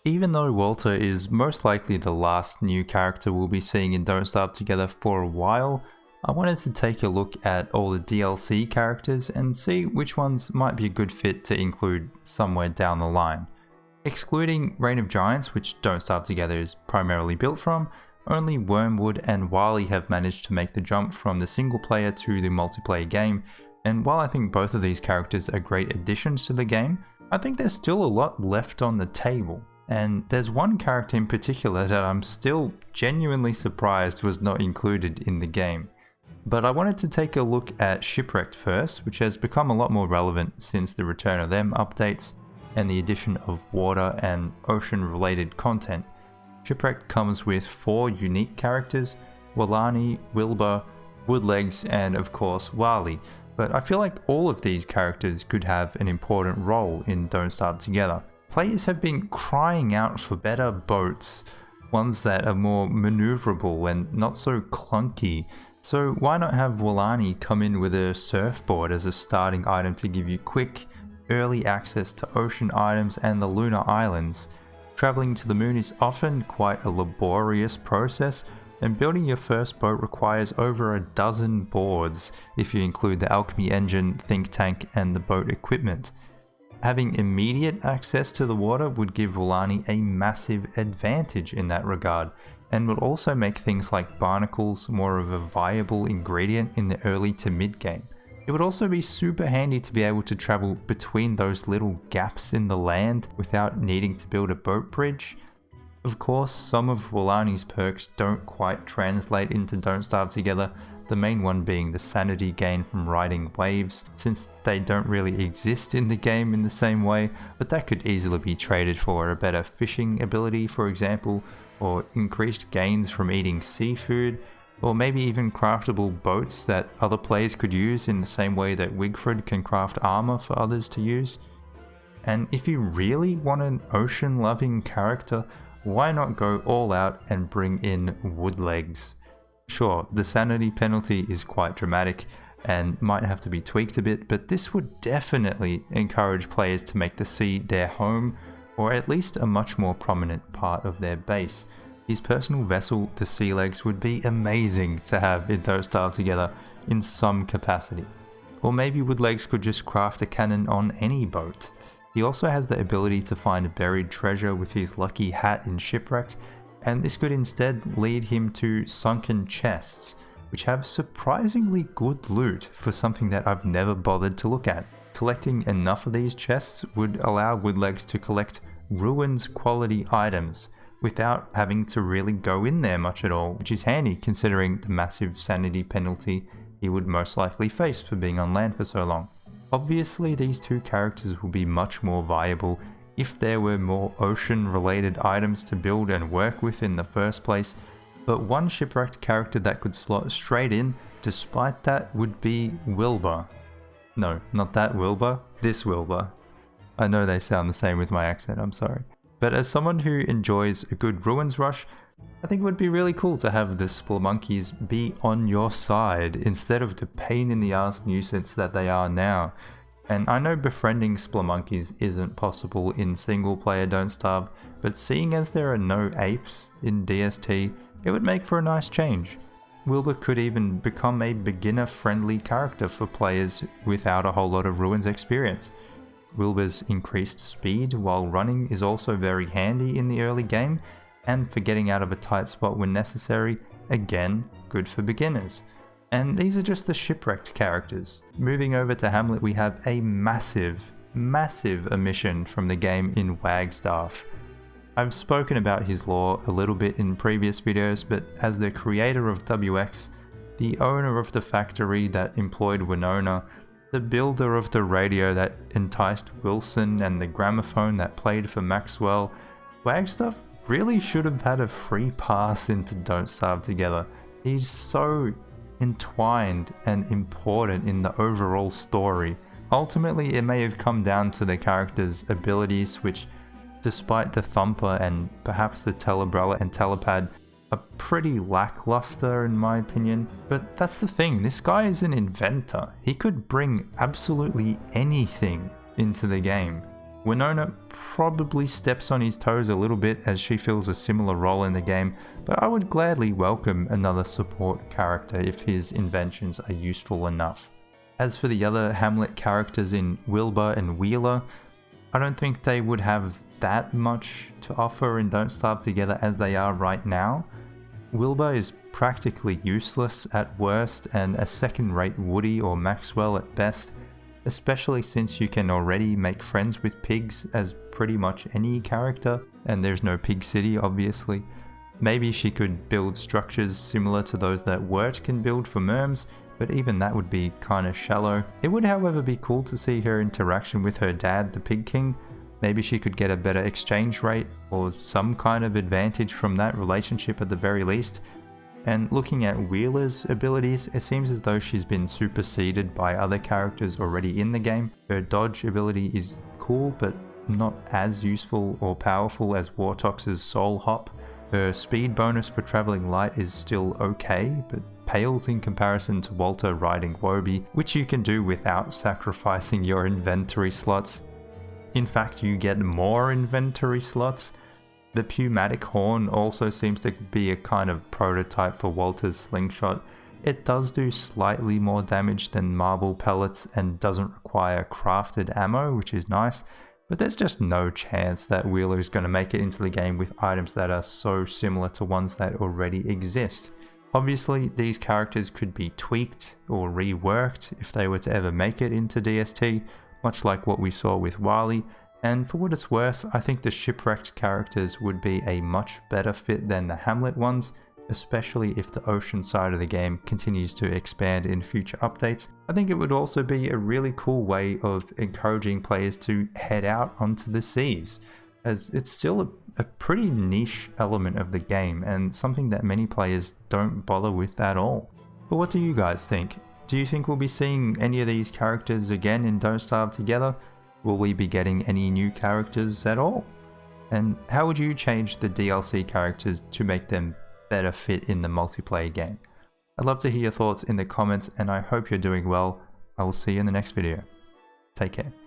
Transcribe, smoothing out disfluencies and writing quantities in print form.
Even though Walter is most likely the last new character we'll be seeing in Don't Starve Together for a while, I wanted to take a look at all the DLC characters and see which ones might be a good fit to include somewhere down the line. Excluding Reign of Giants, which Don't Starve Together is primarily built from, only Wormwood and Wily have managed to make the jump from the single player to the multiplayer game, and while I think both of these characters are great additions to the game, I think there's still a lot left on the table. And there's one character in particular that I'm still genuinely surprised was not included in the game. But I wanted to take a look at Shipwrecked first, which has become a lot more relevant since the return of them updates and the addition of water and ocean related content. Shipwrecked comes with 4 unique characters: Wailani, Wilbur, Woodlegs, and of course Wily. But I feel like all of these characters could have an important role in Don't Starve Together. Players have been crying out for better boats, ones that are more maneuverable and not so clunky. So why not have Wailani come in with a surfboard as a starting item to give you quick, early access to ocean items and the lunar islands. Traveling to the moon is often quite a laborious process, and building your first boat requires over a dozen boards if you include the alchemy engine, think tank, and the boat equipment. Having immediate access to the water would give Wailani a massive advantage in that regard, and would also make things like barnacles more of a viable ingredient in the early to mid game. It would also be super handy to be able to travel between those little gaps in the land without needing to build a boat bridge. Of course, some of Wailani's perks don't quite translate into Don't Starve Together, the main one being the sanity gain from riding waves, since they don't really exist in the game in the same way, but that could easily be traded for a better fishing ability, for example, or increased gains from eating seafood, or maybe even craftable boats that other players could use in the same way that Wigfrid can craft armor for others to use. And if you really want an ocean-loving character, why not go all out and bring in Woodlegs? Sure, the sanity penalty is quite dramatic and might have to be tweaked a bit, but this would definitely encourage players to make the sea their home, or at least a much more prominent part of their base. His personal vessel, the Sea Legs, would be amazing to have in Don't Starve Together in some capacity. Or maybe Woodlegs could just craft a cannon on any boat. He also has the ability to find buried treasure with his lucky hat in Shipwrecked, and this could instead lead him to sunken chests, which have surprisingly good loot for something that I've never bothered to look at. Collecting enough of these chests would allow Woodlegs to collect ruins quality items without having to really go in there much at all, which is handy considering the massive sanity penalty he would most likely face for being on land for so long. Obviously, these two characters will be much more viable if there were more ocean related items to build and work with in the first place, but one Shipwrecked character that could slot straight in despite that would be Wilbur. No, not that Wilbur, this Wilbur. I know they sound the same with my accent, I'm sorry. But as someone who enjoys a good ruins rush, I think it would be really cool to have the Spelunkies be on your side instead of the pain in the ass nuisance that they are now. And I know befriending Spelunkies isn't possible in single player Don't Starve, but seeing as there are no apes in DST, it would make for a nice change. Wilbur could even become a beginner friendly character for players without a whole lot of ruins experience. Wilbur's increased speed while running is also very handy in the early game, and for getting out of a tight spot when necessary, again, good for beginners. And these are just the Shipwrecked characters. Moving over to Hamlet, we have a massive omission from the game in Wagstaff. I've spoken about his lore a little bit in previous videos, but as the creator of WX, the owner of the factory that employed Winona, the builder of the radio that enticed Wilson, and the gramophone that played for Maxwell, Wagstaff really should have had a free pass into Don't Starve Together. He's so entwined and important in the overall story. Ultimately, it may have come down to the character's abilities, which, despite the Thumper and perhaps the Telebrella and Telepad, are pretty lackluster in my opinion. But that's the thing, this guy is an inventor. He could bring absolutely anything into the game. Winona probably steps on his toes a little bit as she fills a similar role in the game, but I would gladly welcome another support character if his inventions are useful enough. As for the other Hamlet characters in Wilbur and Wheeler, I don't think they would have that much to offer in Don't Starve Together as they are right now. Wilbur is practically useless at worst and a second-rate Woody or Maxwell at best, especially since you can already make friends with pigs as pretty much any character, and there's no Pig City obviously. Maybe she could build structures similar to those that Wirt can build for Merms, but even that would be kinda shallow. It would however be cool to see her interaction with her dad, the Pig King. Maybe she could get a better exchange rate or some kind of advantage from that relationship at the very least. And looking at Wheeler's abilities, it seems as though she's been superseded by other characters already in the game. Her dodge ability is cool, but not as useful or powerful as Wartox's Soul Hop. Her speed bonus for traveling light is still okay, but pales in comparison to Walter riding Wobie, which you can do without sacrificing your inventory slots. In fact, you get more inventory slots. The pneumatic horn also seems to be a kind of prototype for Walter's slingshot. It does do slightly more damage than marble pellets and doesn't require crafted ammo, which is nice, but there's just no chance that Wheeler is going to make it into the game with items that are so similar to ones that already exist. Obviously, these characters could be tweaked or reworked if they were to ever make it into DST, much like what we saw with Wily, and for what it's worth, I think the Shipwrecked characters would be a much better fit than the Hamlet ones, especially if the ocean side of the game continues to expand in future updates. I think it would also be a really cool way of encouraging players to head out onto the seas, as it's still a pretty niche element of the game and something that many players don't bother with at all. But what do you guys think? Do you think we'll be seeing any of these characters again in Don't Starve Together? Will we be getting any new characters at all? And how would you change the DLC characters to make them better fit in the multiplayer game? I'd love to hear your thoughts in the comments, and I hope you're doing well. I will see you in the next video. Take care.